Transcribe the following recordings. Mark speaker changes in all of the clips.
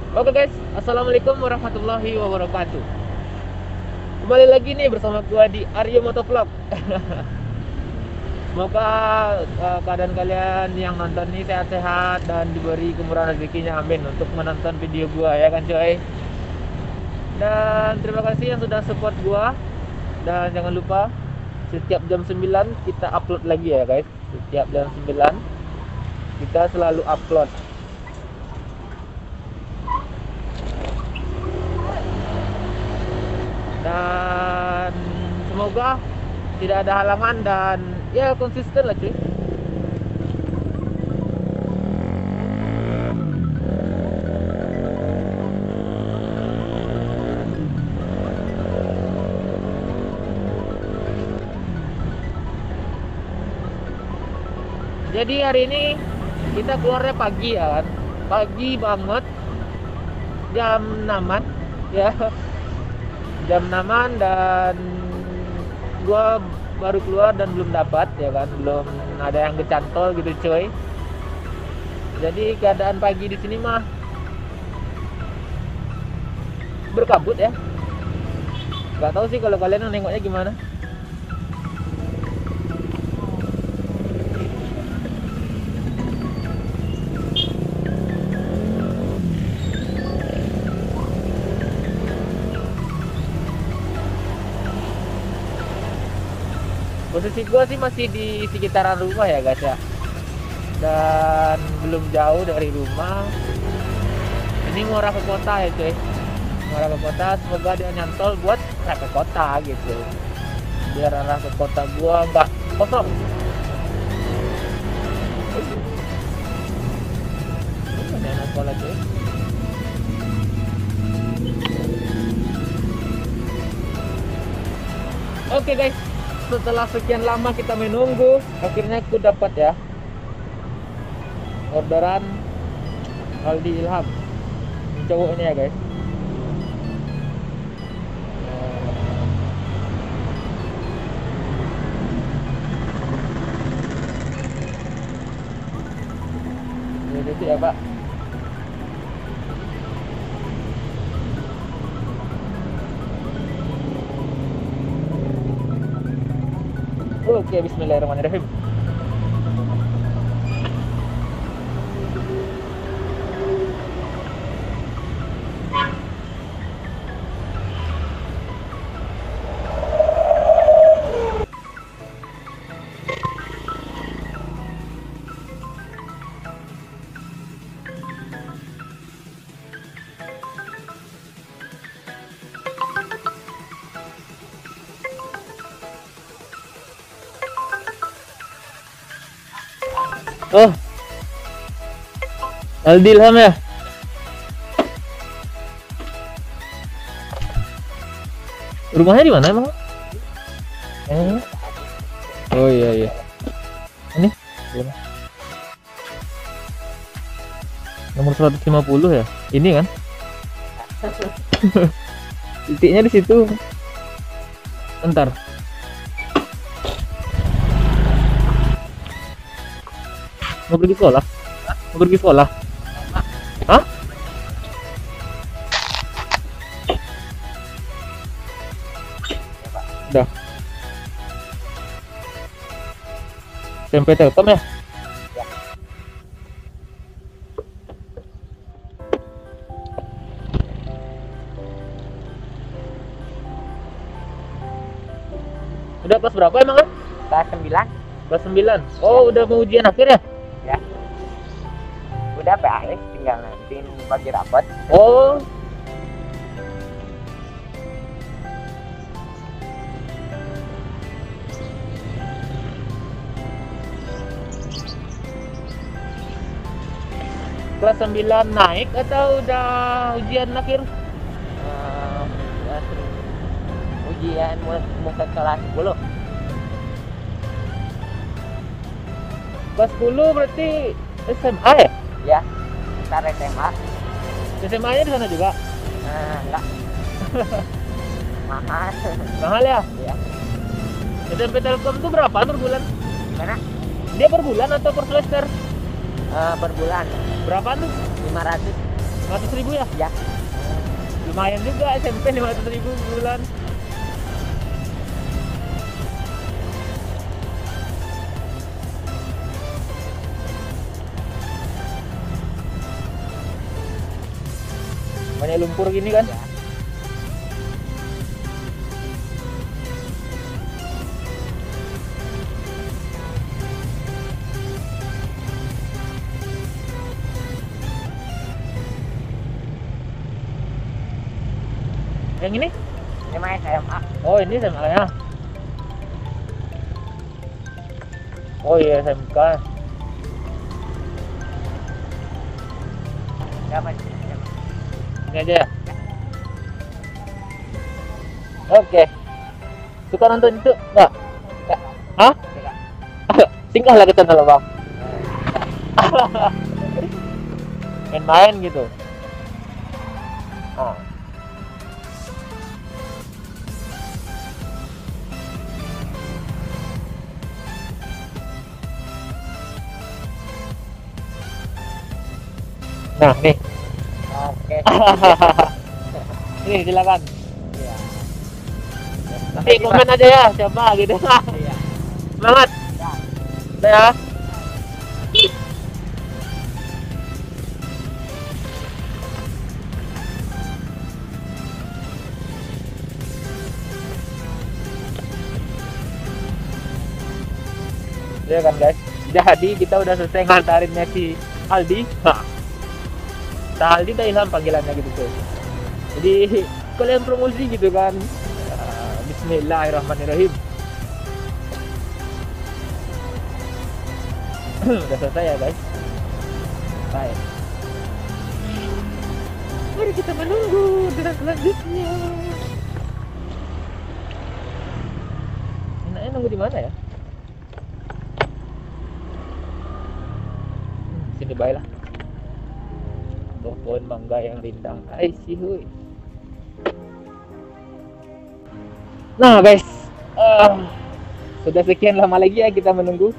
Speaker 1: Oke guys, assalamualaikum warahmatullahi wabarakatuh. Kembali lagi nih bersama gua di Aryo Motovlog. Semoga keadaan kalian yang nonton ini sehat-sehat dan diberi kemurahan rezekinya, amin, untuk menonton video gua ya kan coy. Dan terima kasih yang sudah support gua. Dan jangan lupa setiap jam 9 kita upload lagi ya guys. Setiap jam 9 kita selalu upload. Dan semoga tidak ada halangan dan ya konsisten lah cuy. Jadi hari ini kita keluarnya pagi ya kan, pagi banget, jam 6-an ya, jam 6-an, dan gua baru keluar dan belum dapat ya kan, belum ada yang kecantol gitu coy. Jadi keadaan pagi di sini mah berkabut ya. Gak tahu sih kalau kalian nengoknya gimana. Posisi gua sih masih di sekitaran rumah ya guys ya, dan belum jauh dari rumah. Ini mau arah ke kota ya cuy, mau arah ke kota. Semoga dia nyantol buat arah ke kota gitu, biar arah ke kota gua nggak kosong. Ini anak sekolah cuy. Oke guys, setelah sekian lama kita menunggu, akhirnya aku dapat ya orderan Aldi Ilham. Ini cowoknya ya guys. Ini itu ya pak. Oke, bismillahirrahmanirrahim. Oh, Aldi Ilham ya. Rumahnya di mana emang? Oh iya iya. Ini nomor 150 ya. Ini kan? Titiknya di situ. Ntar. Mau pergi sekolah? Mau pergi sekolah? Hah? Udah. SMP Telkom ya? Udah kelas berapa emang kan?
Speaker 2: Kelas 9.
Speaker 1: Kelas 9. Oh, udah mau ujian akhir ya?
Speaker 2: Ya. Udah beres, tinggal nanti bagi rapot.
Speaker 1: Oh. Kelas 9 naik atau udah ujian akhir?
Speaker 2: Ujian mau ke kelas 10.
Speaker 1: Kelas 10 berarti SMA ya?
Speaker 2: Ya, ntar SMA.
Speaker 1: SMA-nya di sana juga?
Speaker 2: Enggak. Mahal.
Speaker 1: Mahal ya?
Speaker 2: Ya.
Speaker 1: SMP Telkom tuh berapa per bulan?
Speaker 2: Gimana?
Speaker 1: Dia per bulan atau per semester?
Speaker 2: Per bulan
Speaker 1: Berapa tuh?
Speaker 2: 500.
Speaker 1: 500.000 ya?
Speaker 2: Ya.
Speaker 1: Lumayan juga SMP 500.000 bulan. Banyak lumpur gini kan?
Speaker 2: Ya.
Speaker 1: Yang ini?
Speaker 2: Ini main SMA.
Speaker 1: Oh, ini SMK-nya. Oh iya, SMK.
Speaker 2: Dapat.
Speaker 1: Ini aja ya? Oke. Suka nonton itu? Enggak?
Speaker 2: Enggak.
Speaker 1: Hah?
Speaker 2: Enggak.
Speaker 1: Singgahlah ke sana Bang. Main-main gitu. Oh. Nah, nih.
Speaker 2: Oke.
Speaker 1: Nih, silakan.
Speaker 2: Iya.
Speaker 1: Nanti komen aja ya, siapa gitu.
Speaker 2: Iya.
Speaker 1: Semangat.
Speaker 2: Ya.
Speaker 1: Udah ya. Ya kan guys, jadi kita udah selesai ngantarinnya si Aldi. Aldi udah ilham panggilannya gitu tuh. Jadi kalian promosi gitu kan. Bismillahirrahmanirrahim. Udah selesai ya guys. Baik. Mari kita menunggu dengan selanjutnya. Enaknya nunggu di mana ya? Sini baiklah. Pohon mangga yang rindang. Hui. Nah guys, sudah sekian lama lagi ya kita menunggu.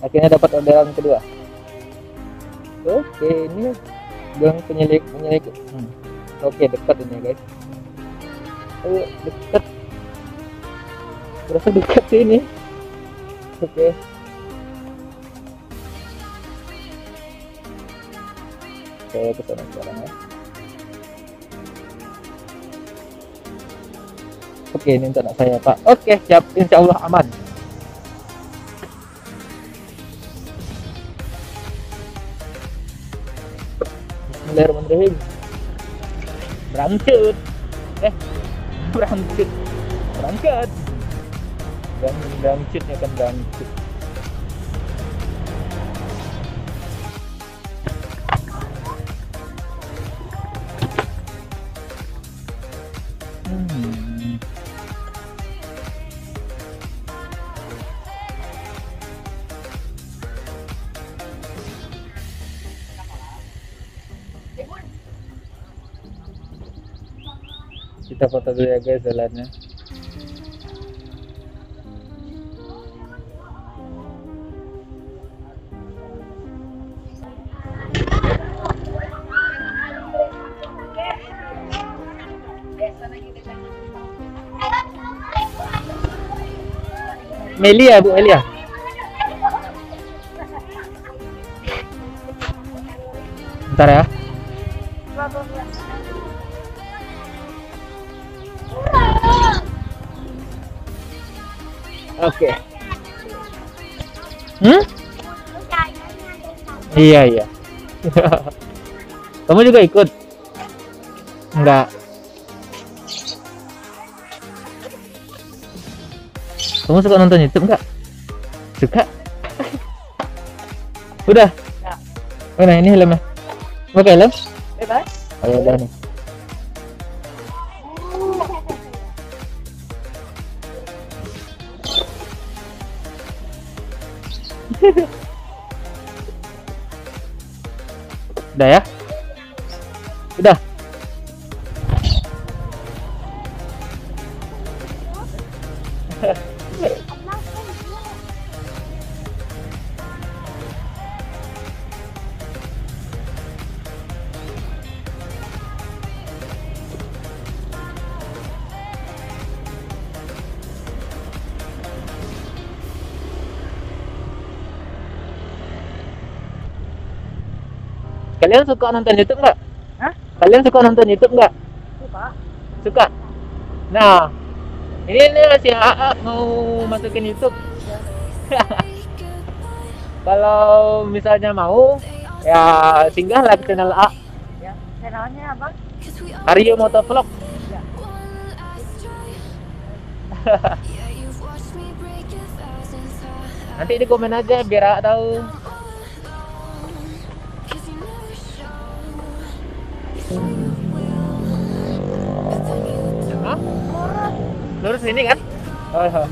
Speaker 1: Akhirnya dapat orderan kedua. Oke, ini gang penyilik. Oke, dekat ini guys. Dekat. Berasa dekat sih ini. Oke. Saya kesana sekarang ya. Oke, ini untuk anak saya Pak. Oke, siap, insya Allah aman. Bismillahirrahmanirrahim. Berangkat. Berangkat. Berangkatnya kan berangkat. Kita foto dulu ya guys jalannya. Melia, Bu Melia. Bentar ya. Oke. Iya. Kamu juga ikut? Enggak. Kamu suka nonton YouTube enggak? Suka? Udah?
Speaker 2: Ya.
Speaker 1: Mana ini helmnya? Mau pakai helm?
Speaker 2: Bebas.
Speaker 1: Oh ya udah nih. Udah ya? Udah. Kalian suka nonton YouTube nggak?
Speaker 2: Hah?
Speaker 1: Kalian suka nonton YouTube nggak?
Speaker 2: Suka.
Speaker 1: Suka. Nah, ini si AA mau masukin YouTube. Kalau misalnya mau, ya singgahlah ke channel A.
Speaker 2: Ya, channelnya apa?
Speaker 1: Aryo Motovlog.
Speaker 2: Ya.
Speaker 1: Nanti di komen aja biar A tahu. Hah? Lurus sini kan? Oh, oh.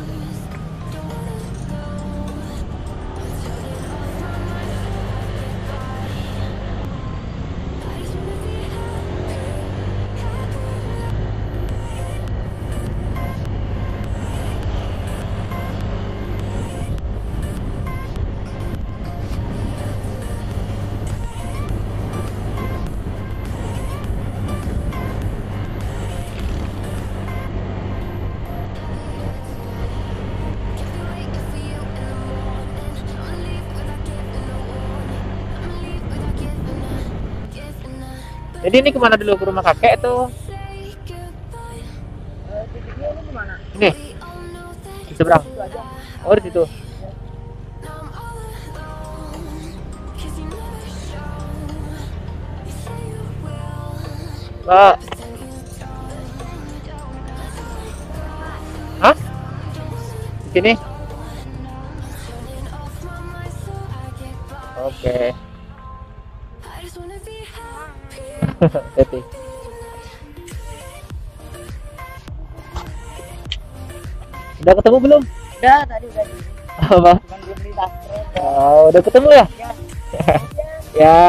Speaker 1: Jadi ini kemana dulu, ke rumah kakek tuh?
Speaker 2: Titiknya ini gimana?
Speaker 1: Ini di seberang.
Speaker 2: Itu aja.
Speaker 1: Oh di situ. Pak. Hah? Di sini? Oke. Hati. Udah ketemu belum?
Speaker 2: Udah, tadi udah di.
Speaker 1: Apa?
Speaker 2: Cuman belum di subscribe.
Speaker 1: Oh, udah ketemu ya?
Speaker 2: Ya.
Speaker 1: Ya.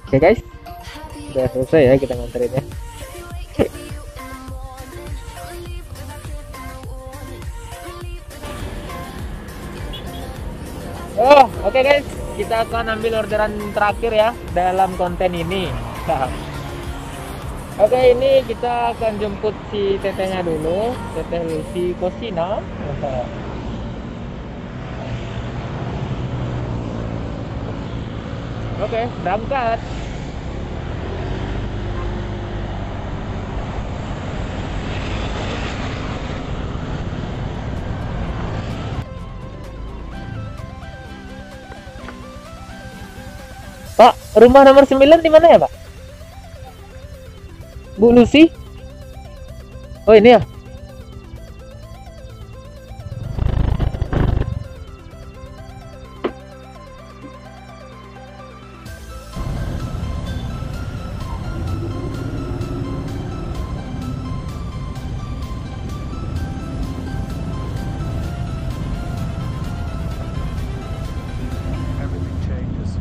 Speaker 1: Oke guys, udah selesai ya kita nganterinnya. Oh, oke guys, kita akan ambil orderan terakhir ya dalam konten ini. Oke, ini kita akan jemput si tetehnya dulu, teteh Lucy Kosina. Oke, berangkat. Pak, rumah nomor 9 di mana ya, Pak? Bu Lucy? Oh, ini ya?
Speaker 3: Everything changes.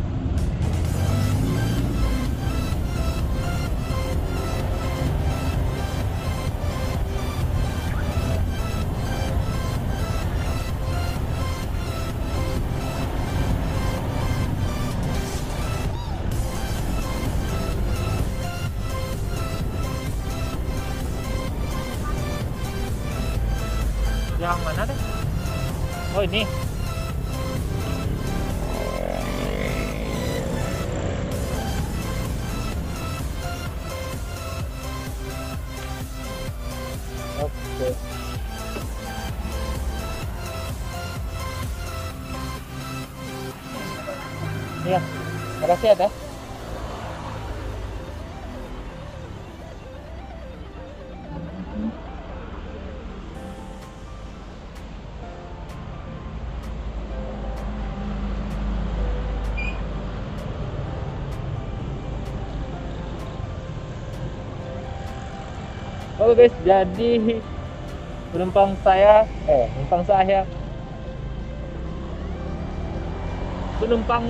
Speaker 1: Yang mana deh? Oh, ini. Oke. Iya. Makasih ya, Teh. Oke guys, jadi penumpang saya penumpang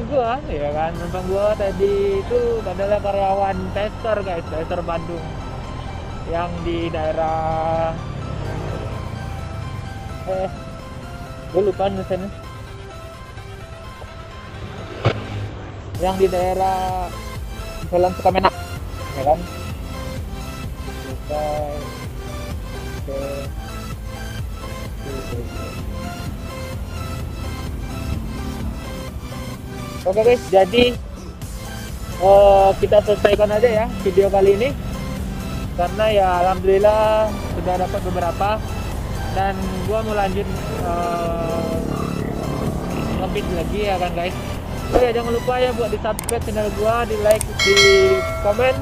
Speaker 1: gua ya kan, penumpang gua tadi itu adalah karyawan tester guys, tester Bandung yang di daerah gue lupa nulisannya, yang di daerah Jalan Sukamena ya kan. Oke. Oke guys, jadi kita selesaikan aja ya video kali ini, karena ya alhamdulillah sudah dapat beberapa, dan gua mau lanjut ngebit lagi ya kan guys. Oh ya, jangan lupa ya buat di subscribe channel gua, di like, di komen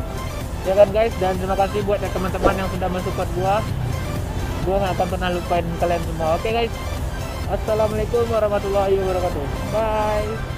Speaker 1: ya kan guys, dan terima kasih buat teman-teman yang sudah mensupport gua nggak akan pernah lupain kalian semua. Oke guys, assalamualaikum warahmatullahi wabarakatuh, bye.